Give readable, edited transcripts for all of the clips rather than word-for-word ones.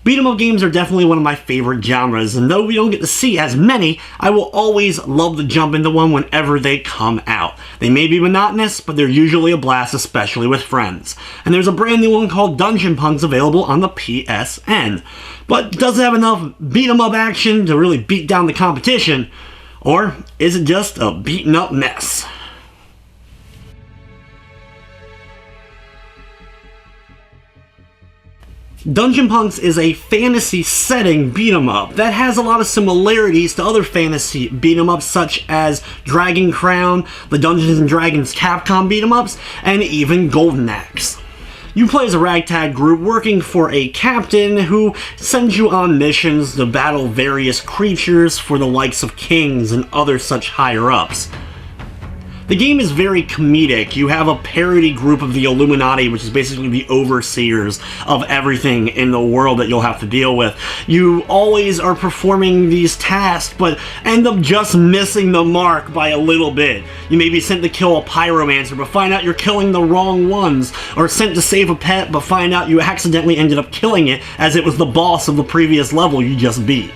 Beat 'em up games are definitely one of my favorite genres, and though we don't get to see as many, I will always love to jump into one whenever they come out. They may be monotonous, but they're usually a blast, especially with friends. And there's a brand new one called Dungeon Punks available on the PSN. But does it have enough beat 'em up action to really beat down the competition? Or is it just a beaten up mess? Dungeon Punks is a fantasy setting beat-em-up that has a lot of similarities to other fantasy beat-em-ups such as Dragon Crown, the Dungeons & Dragons Capcom beat-em-ups, and even Golden Axe. You play as a ragtag group working for a captain who sends you on missions to battle various creatures for the likes of kings and other such higher-ups. The game is very comedic. You have a parody group of the Illuminati, which is basically the overseers of everything in the world that you'll have to deal with. You always are performing these tasks, but end up just missing the mark by a little bit. You may be sent to kill a pyromancer, but find out you're killing the wrong ones, or sent to save a pet, but find out you accidentally ended up killing it as it was the boss of the previous level you just beat.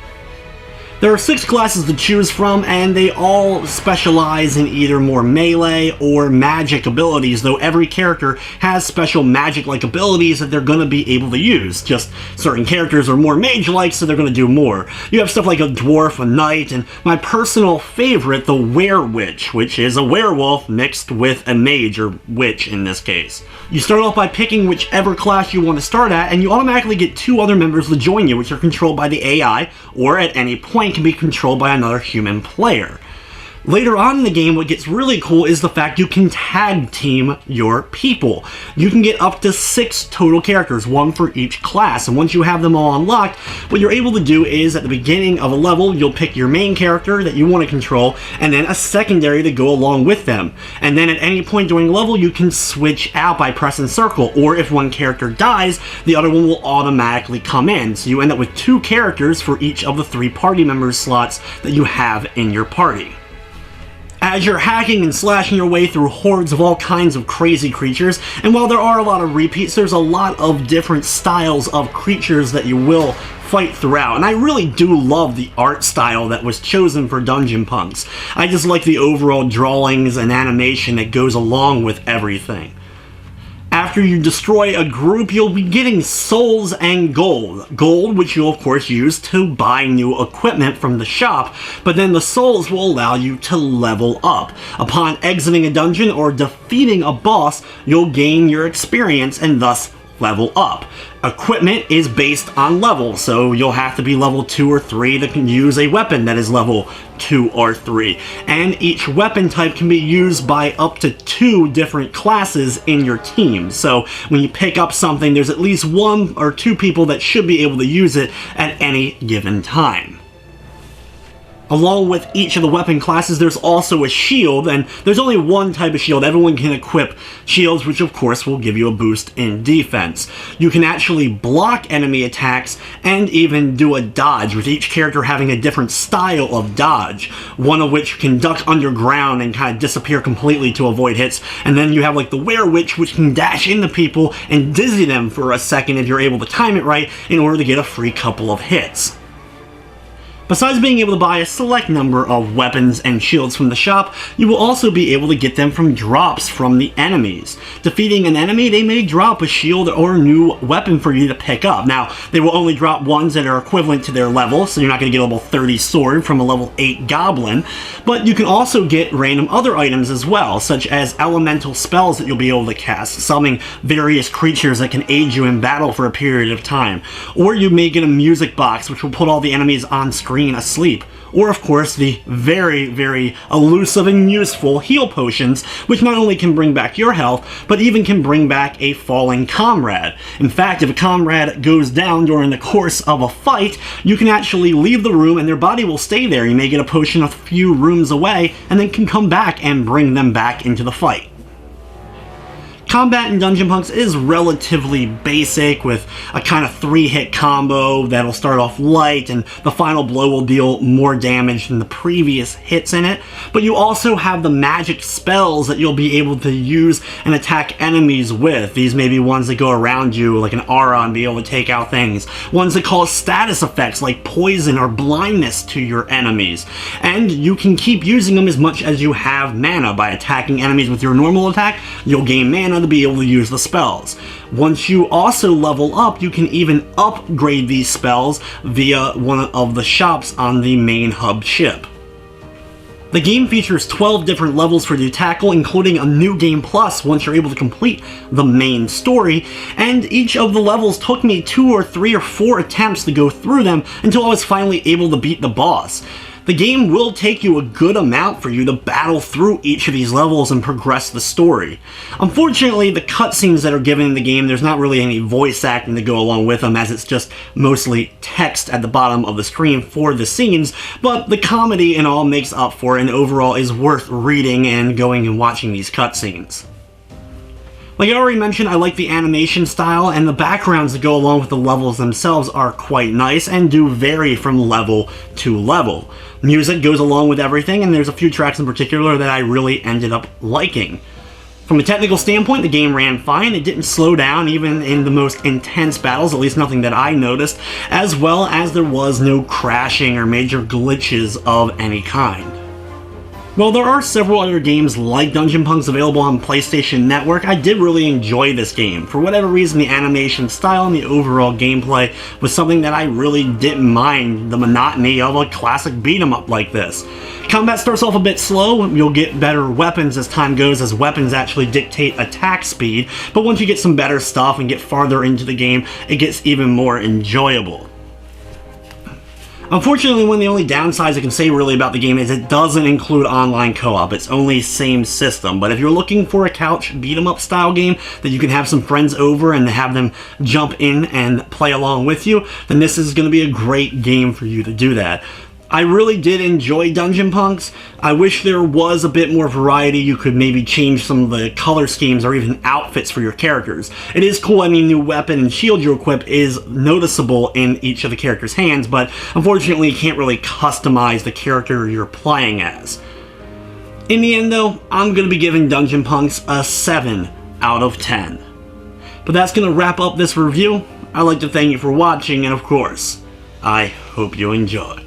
There are 6 classes to choose from, and they all specialize in either more melee or magic abilities, though every character has special magic-like abilities that they're going to be able to use. Just certain characters are more mage-like, so they're going to do more. You have stuff like a dwarf, a knight, and my personal favorite, the werewitch, which is a werewolf mixed with a mage, or witch in this case. You start off by picking whichever class you want to start at, and you automatically get 2 other members to join you, which are controlled by the AI, or at any point can be controlled by another human player. Later on in the game, what gets really cool is the fact you can tag team your people. You can get up to 6 total characters, 1 for each class, and once you have them all unlocked, what you're able to do is, at the beginning of a level, you'll pick your main character that you want to control, and then a secondary to go along with them. And then at any point during the level, you can switch out by pressing circle, or if one character dies, the other one will automatically come in. So you end up with 2 characters for each of the 3 party members slots that you have in your party. As you're hacking and slashing your way through hordes of all kinds of crazy creatures, and while there are a lot of repeats, there's a lot of different styles of creatures that you will fight throughout, and I really do love the art style that was chosen for Dungeon Punks. I just like the overall drawings and animation that goes along with everything. After you destroy a group, you'll be getting souls and gold. Gold, which you'll of course use to buy new equipment from the shop, but then the souls will allow you to level up. Upon exiting a dungeon or defeating a boss, you'll gain your experience and thus level up. Equipment is based on level, so you'll have to be level 2 or 3 that can use a weapon that is level 2 or 3. And each weapon type can be used by up to 2 different classes in your team. So when you pick up something, there's at least 1 or 2 people that should be able to use it at any given time. Along with each of the weapon classes, there's also a shield, and there's only 1 type of shield. Everyone can equip shields, which of course will give you a boost in defense. You can actually block enemy attacks and even do a dodge, with each character having a different style of dodge. One of which can duck underground and kind of disappear completely to avoid hits, and then you have like the werewitch, which can dash into people and dizzy them for a second if you're able to time it right in order to get a free couple of hits. Besides being able to buy a select number of weapons and shields from the shop, you will also be able to get them from drops from the enemies. Defeating an enemy, they may drop a shield or a new weapon for you to pick up. Now, they will only drop ones that are equivalent to their level, so you're not going to get a level 30 sword from a level 8 goblin, but you can also get random other items as well, such as elemental spells that you'll be able to cast, summoning various creatures that can aid you in battle for a period of time. Or you may get a music box, which will put all the enemies on screen asleep. Or of course the very, very elusive and useful heal potions, which not only can bring back your health, but even can bring back a falling comrade. In fact, if a comrade goes down during the course of a fight, you can actually leave the room and their body will stay there. You may get a potion a few rooms away, and then can come back and bring them back into the fight. Combat in Dungeon Punks is relatively basic, with a kind of 3-hit combo that'll start off light and the final blow will deal more damage than the previous hits in it, but you also have the magic spells that you'll be able to use and attack enemies with. These may be ones that go around you like an aura and be able to take out things, ones that cause status effects like poison or blindness to your enemies, and you can keep using them as much as you have mana. By attacking enemies with your normal attack, you'll gain mana to be able to use the spells. Once you also level up, you can even upgrade these spells via one of the shops on the main hub ship. The game features 12 different levels for you to tackle, including a new game plus once you're able to complete the main story, and each of the levels took me 2 or 3 or 4 attempts to go through them until I was finally able to beat the boss. The game will take you a good amount for you to battle through each of these levels and progress the story. Unfortunately, the cutscenes that are given in the game, there's not really any voice acting to go along with them, as it's just mostly text at the bottom of the screen for the scenes, but the comedy and all makes up for it, and overall is worth reading and going and watching these cutscenes. Like I already mentioned, I like the animation style, and the backgrounds that go along with the levels themselves are quite nice and do vary from level to level. Music goes along with everything, and there's a few tracks in particular that I really ended up liking. From a technical standpoint, the game ran fine. It didn't slow down even in the most intense battles, at least nothing that I noticed, as well as there was no crashing or major glitches of any kind. While there are several other games like Dungeon Punks available on PlayStation Network, I did really enjoy this game. For whatever reason, the animation style and the overall gameplay was something that I really didn't mind the monotony of a classic beat-em-up like this. Combat starts off a bit slow. You'll get better weapons as time goes, as weapons actually dictate attack speed, but once you get some better stuff and get farther into the game, it gets even more enjoyable. Unfortunately, one of the only downsides I can say really about the game is it doesn't include online co-op. It's only same system. But if you're looking for a couch beat-em-up style game that you can have some friends over and have them jump in and play along with you, then this is going to be a great game for you to do that. I really did enjoy Dungeon Punks. I wish there was a bit more variety. You could maybe change some of the color schemes or even outfits for your characters. It is cool any new weapon and shield you equip is noticeable in each of the characters' hands, but unfortunately you can't really customize the character you're playing as. In the end though, I'm going to be giving Dungeon Punks a 7 out of 10. But that's going to wrap up this review. I'd like to thank you for watching, and of course, I hope you enjoy.